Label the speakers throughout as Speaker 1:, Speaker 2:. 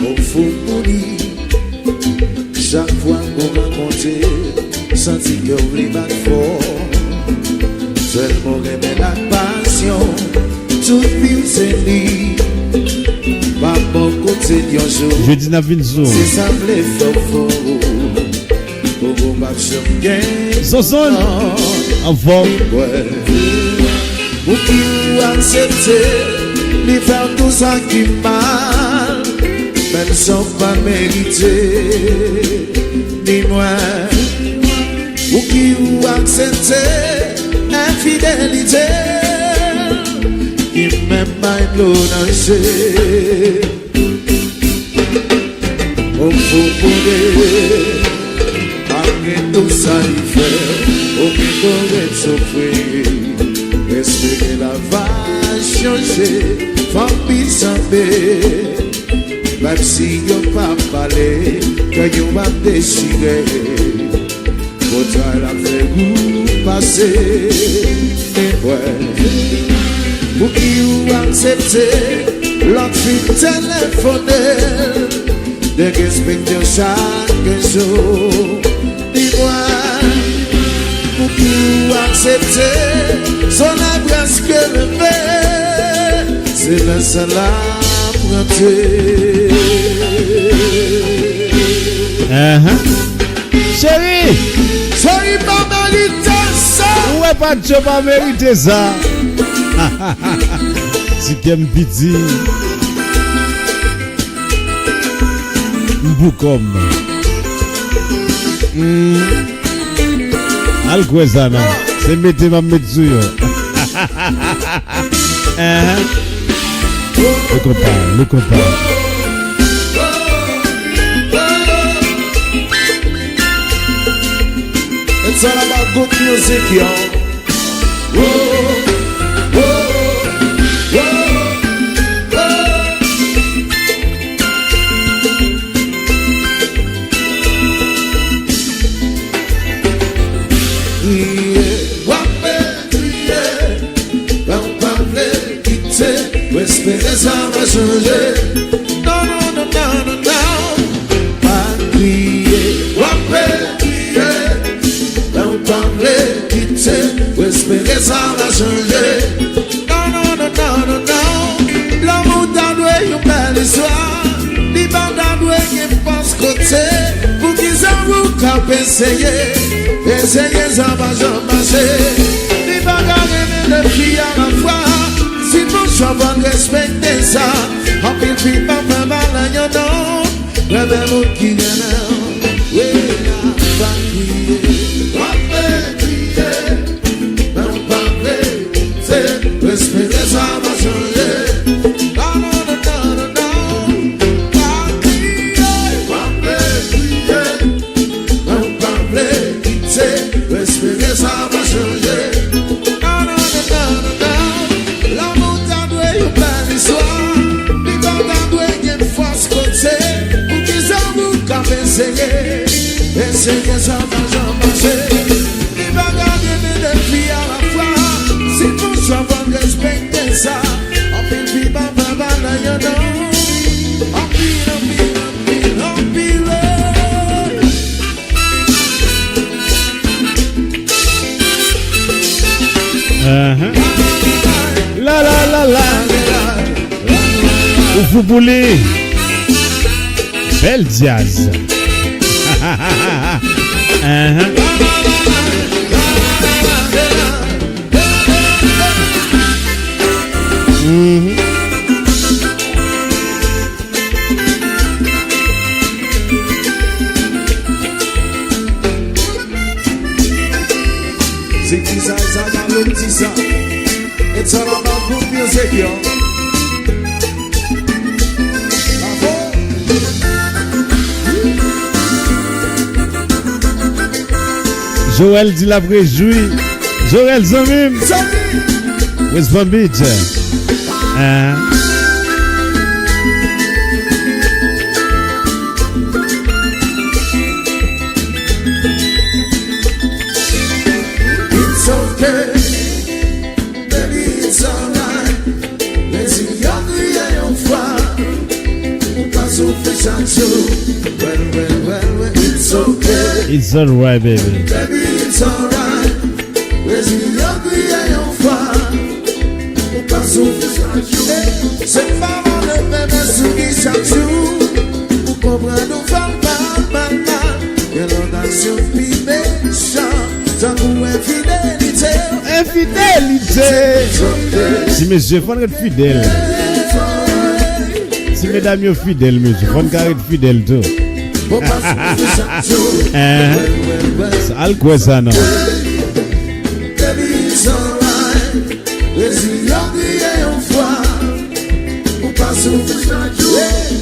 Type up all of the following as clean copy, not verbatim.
Speaker 1: au fond pour lui. Chaque fois qu'on rencontre, senti que vous voulez battre fort. Seulement aimer la passion, tout vie c'est lui. Pas bon côté d'un jour.
Speaker 2: Jeudi n'a vin zoom.
Speaker 1: C'est ça les faux. Pour vous battre bien.
Speaker 2: Zozon. En forme.
Speaker 1: Ouais. Ou qui vous accepter, lui faire tout ça qui mal, même sans pas mériter, ni moi. Ou qui vous accepter, infidélité, qui même pas prononcer. On faut pouvoir, après tout ça il fait, au milieu de souffrir. Est-ce que la va changer, famille s'embête, même si y'a pas parlé, que y'a pas décidé, votre la fait vous passer, et ouais, pour qui vous acceptez, l'autre fille téléphoner, de respecter chaque jour, dis-moi. Pour qui vous acceptez, son a presque levé, c'est la seule à
Speaker 2: Chérie,
Speaker 1: soyez pas mérité ça.
Speaker 2: Ouais, pas de pas mériter ça. Si qu'aime piti, m'boukom. Al kwezana, c'est mette ma metsu yo. Le compas.
Speaker 1: It's all about good music, yo. Espérer ça va changer. Non, non, non, non, non, non. Pas crier, wapé, crier. Dans parler, quitter. Espérer ça va changer. Non, non, non, non, non, non. L'amour t'a doué une belle histoire. L'hiver t'a doué qu'il passe côté. Pour qu'ils en vous capent essayer. Essayer ça va jamais marcher. L'hiver t'a rêvé de filles à la fois. Si vous savez respecter ça, on peut vivre pas mal à y'en a. Rêvez-vous qui vient là, oui, va crier, va crier, va parler, c'est respecter ça va changer. Non, non, non, non, non, non, va crier, va parler, c'est respecter ça va changer. Non, non, non, non, non, non. Essayez ça va jamais marcher. Il va garder des filles à la fois. Si vous savez respecter ça, on peut vivre pas mal à y'en a. On pile.
Speaker 2: La. Vous voulez bel jazz. It's all about good music, yo. Joël dit la réjouit. Joël Zamim. West Palm Beach.
Speaker 1: It's okay. Baby, it's alright. Laisse-y, y'a rien en foi. pas souffler chaque jour. Well, it's okay.
Speaker 2: It's alright, baby.
Speaker 1: Baby, it's alright. Résilient, crier en foi. Ou pas souffler chaque jour. C'est pas mon même souris chaque jour. Ou comprendre ou faire mal. Et l'audace puis méchant. Tant qu'on infidélité.
Speaker 2: Infidélité. Si monsieur, il faut être fidèle. Si mesdames sont fidèles, monsieur, il faut être fidèle tout. Ça, quoi ça, non?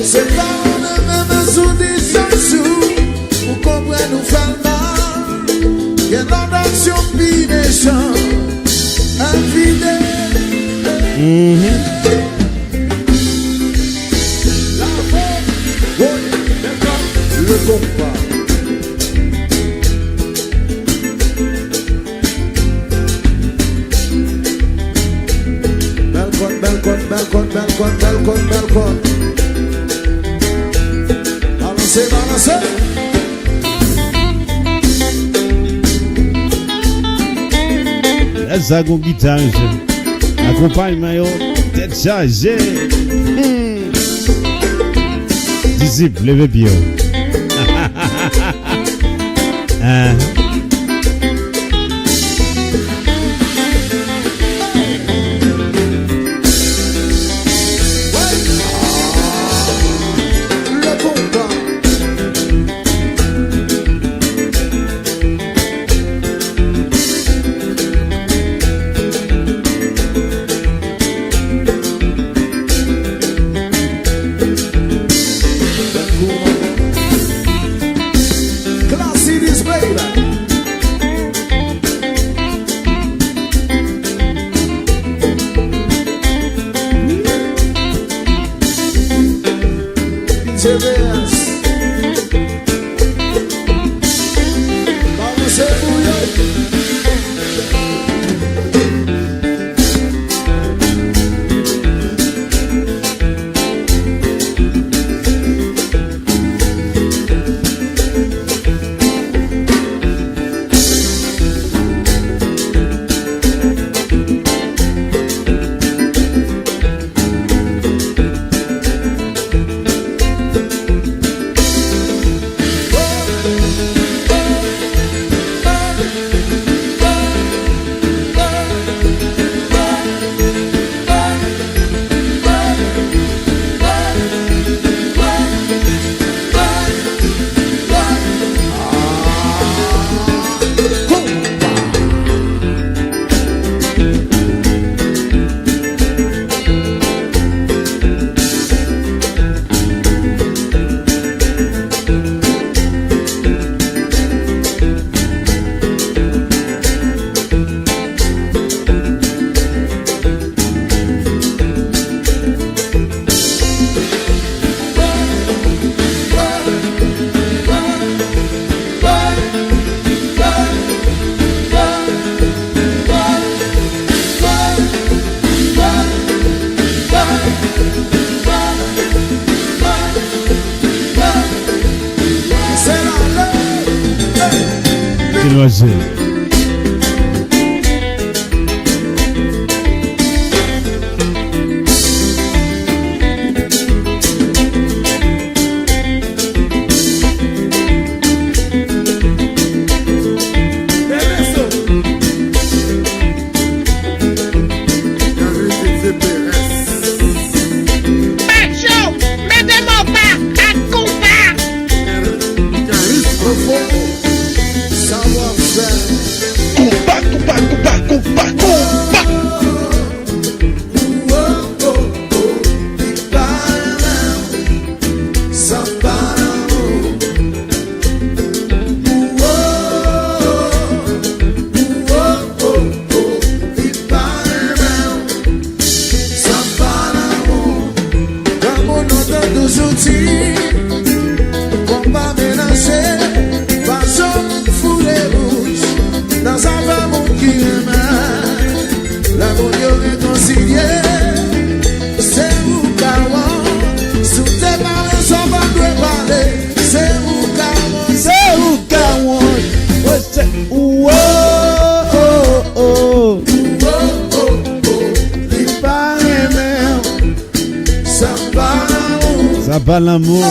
Speaker 1: C'est pas on même sous des chansons. Vous comprenez, nous faisons mal. Il y a l'action puis méchant. Infidèle. Le compas. Balcon. Balancez.
Speaker 2: Là, ça, une guitare, monsieur. Accompagnement, yo, tête chargée. Disciple, levez pied.
Speaker 1: Savoir-faire.
Speaker 2: Ça pas l'amour.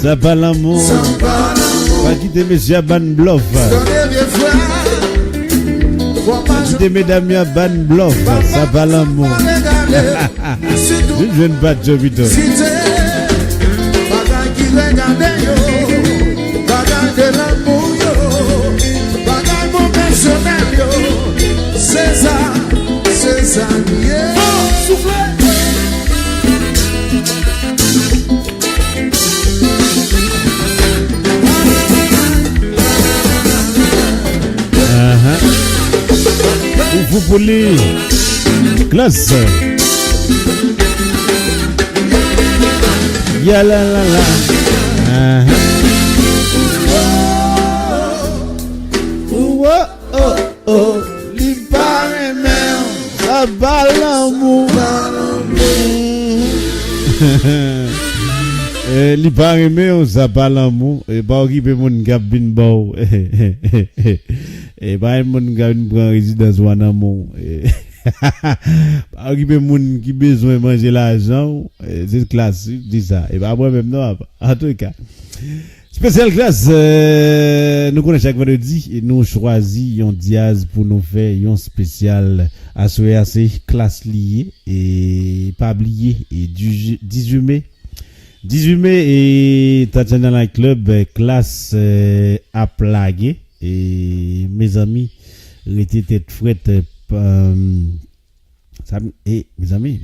Speaker 2: Ça pas l'amour. Pas quitter monsieur à ban bluff. Pas quitter mesdames à ban bluff. Ça pas l'amour. Je ne pas de Jovito.
Speaker 1: C'est ça, yeah. Soufflez.
Speaker 2: Vous pouvez classe. Ya la la la. Oh oh oh. Li pare men. Ça va l'amour. Li pare men ça va l'amour. Et pas occuper mon gap bin bao. Et pas mon gars une prend résidence ou en amour. Pas occuper moun qui besoin manger l'argent, c'est classique dit ça. Et pas moi même non. En tout cas, spécial classe nous connaissons chaque vendredi et nous choisi un diaz pour nous faire un spécial assez classe lié et pas oublier et 18 mai 18 mai et Tatiana Night Club classe à plaguer. Et mes amis, l'été tête frette, et mes amis,